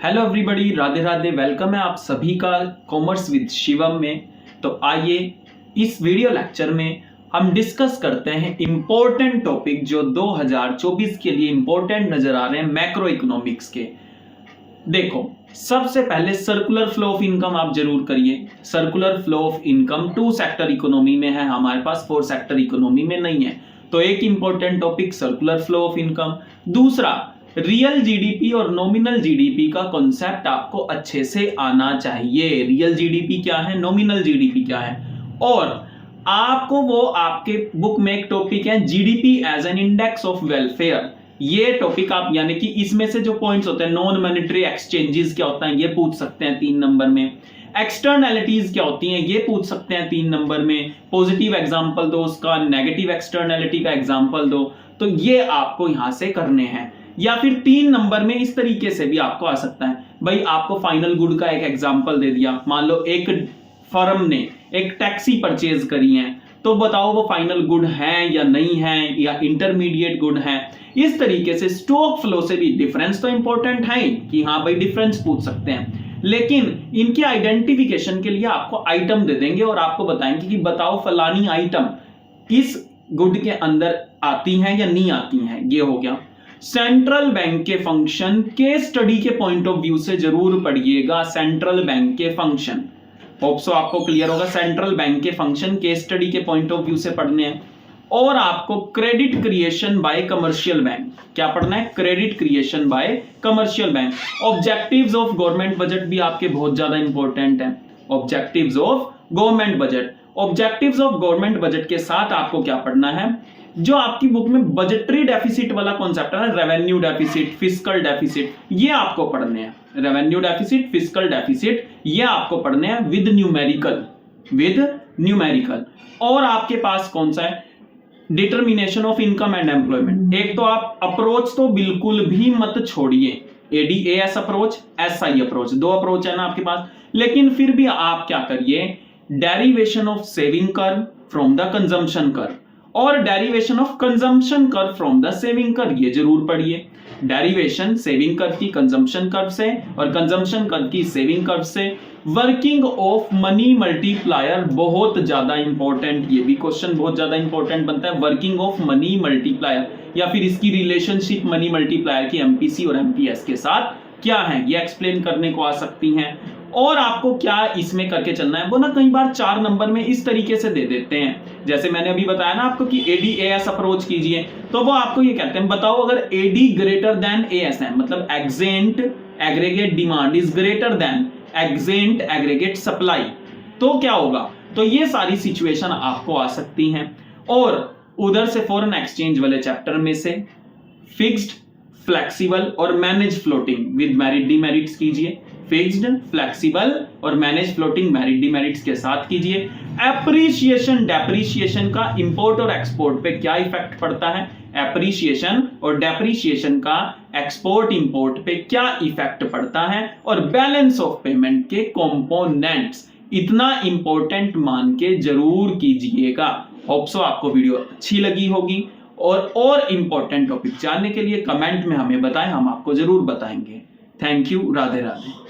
Hello everybody, Radhe Radhe. Welcome है आप सभी का कॉमर्स विद शिवम में। तो आइए इस वीडियो लेक्चर में हम डिस्कस करते हैं इंपॉर्टेंट टॉपिक जो 2024 के लिए इंपॉर्टेंट नजर आ रहे हैं मैक्रो इकोनॉमिक्स के। देखो, सबसे पहले सर्कुलर फ्लो ऑफ इनकम आप जरूर करिए। Circular flow of income 2 sector economy में है, हमारे पास 4 सेक्टर इकोनॉमी में नहीं है। तो एक important topic circular flow of income. दूसरा, रियल जीडीपी और नॉमिनल जीडीपी का कॉन्सेप्ट आपको अच्छे से आना चाहिए। रियल जीडीपी क्या है, नॉमिनल जीडीपी क्या है, और आपको वो आपके बुक में एक टॉपिक है GDP as an index of welfare. ये टॉपिक आप यानी कि इसमें से जो पॉइंट्स होते हैं, नॉन मॉनेटरी एक्सचेंजेस क्या होता है ये पूछ सकते हैं 3 नंबर में। एक्सटर्नैलिटीज क्या होती हैं ये पूछ सकते हैं 3 नंबर में। पॉजिटिव एग्जांपल दो उसका, नेगेटिव एक्सटर्नैलिटी का एग्जांपल दो। तो ये आपको यहां से करने हैं। या फिर 3 नंबर में इस तरीके से भी आपको आ सकता है, भाई आपको फाइनल गुड का एक एग्जांपल दे दिया। मान लो एक फर्म ने एक टैक्सी परचेज करी है, तो बताओ वो फाइनल गुड है या नहीं है, या इंटरमीडिएट गुड है। इस तरीके से स्टॉक फ्लो से भी डिफरेंस तो इंपॉर्टेंट है कि हाँ भाई डिफरेंस पूछ सकते हैं, लेकिन इनके आइडेंटिफिकेशन के लिए आपको आइटम दे देंगे और आपको बताएंगे कि बताओ फलानी आइटम इस गुड के अंदर आती है या नहीं आती है। ये हो गया। सेंट्रल बैंक के फंक्शन के स्टडी के पॉइंट ऑफ व्यू से जरूर पढ़िएगा। सेंट्रल बैंक के फंक्शन होप सो आपको क्लियर होगा। सेंट्रल बैंक के फंक्शन के स्टडी के पॉइंट ऑफ व्यू से पढ़ने हैं। और आपको credit creation bye commercial bank क्या पढ़ना है, credit creation bye commercial bank. Objectives of government budget भी आपके बहुत ज्यादा इंपॉर्टेंट है। Objectives of government budget, objectives of government budget के साथ आपको क्या पढ़ना है, जो आपकी बुक में बजटरी डेफिसिट वाला कॉन्सेप्ट है ना, रेवेन्यू डेफिसिट, फिस्कल डेफिसिट, ये आपको पढ़ने हैं। रेवेन्यू डेफिसिट, फिस्कल डेफिसिट, ये आपको पढ़ने हैं विद न्यूमेरिकल, विद न्यूमेरिकल। और आपके पास कौन सा है, determination of income and employment. एक तो आप अप्रोच तो बिल्कुल भी मत छोड़िए, ADAS approach, SI approach, 2 approach है ना आपके पास। लेकिन फिर भी आप क्या करिए, derivation of saving curve from the consumption curve और derivation of consumption curve from the saving curve, ये जरूर पढ़िए। डेरिवेशन सेविंग कर्व की कंजम्पशन कर्व से और कंजम्पशन कर्व की सेविंग कर्व से। वर्किंग ऑफ मनी मल्टीप्लायर बहुत ज्यादा इंपॉर्टेंट, ये भी क्वेश्चन बहुत ज्यादा इंपॉर्टेंट बनता है। वर्किंग ऑफ मनी मल्टीप्लायर या फिर इसकी रिलेशनशिप मनी मल्टीप्लायर की एमपीसी और एमपीएस के साथ क्या है, ये एक्सप्लेन करने को आ सकती हैं। और आपको क्या इसमें करके चलना है, वो ना कई बार 4 नंबर में इस तरीके से दे देते हैं। जैसे मैंने अभी बताया ना आपको कि एडीएएस अप्रोच कीजिए, तो वो आपको ये कहते हैं बताओ अगर एडी ग्रेटर देन एएसएम, मतलब accent aggregate demand is greater than accent aggregate supply, तो क्या होगा। तो ये सारी सिचुएशन आपको आ सकती हैं। और उधर से फॉरेन एक्सचेंज वाले चैप्टर में से फिक्स्ड, फ्लेक्सिबल और manage floating with merit demerits कीजिए। फिक्स्ड, फ्लेक्सिबल और मैनेज फ्लोटिंग मेरिट डिमेरिट्स के साथ कीजिए। एप्रिसिएशन डेप्रिसिएशन का इंपोर्ट और एक्सपोर्ट पे क्या इफेक्ट पड़ता है, एप्रिसिएशन और डेप्रिसिएशन का एक्सपोर्ट इंपोर्ट पे क्या इफेक्ट पड़ता है, और बैलेंस ऑफ पेमेंट के कंपोनेंट्स, इतना इंपॉर्टेंट मान के जरूर कीजिएगा। होप सो आपको वीडियो अच्छी लगी होगी। और इंपॉर्टेंट टॉपिक जानने के लिए कमेंट में हमें बताएं, हम आपको जरूर बताएंगे। Thank you, Radhe Radhe.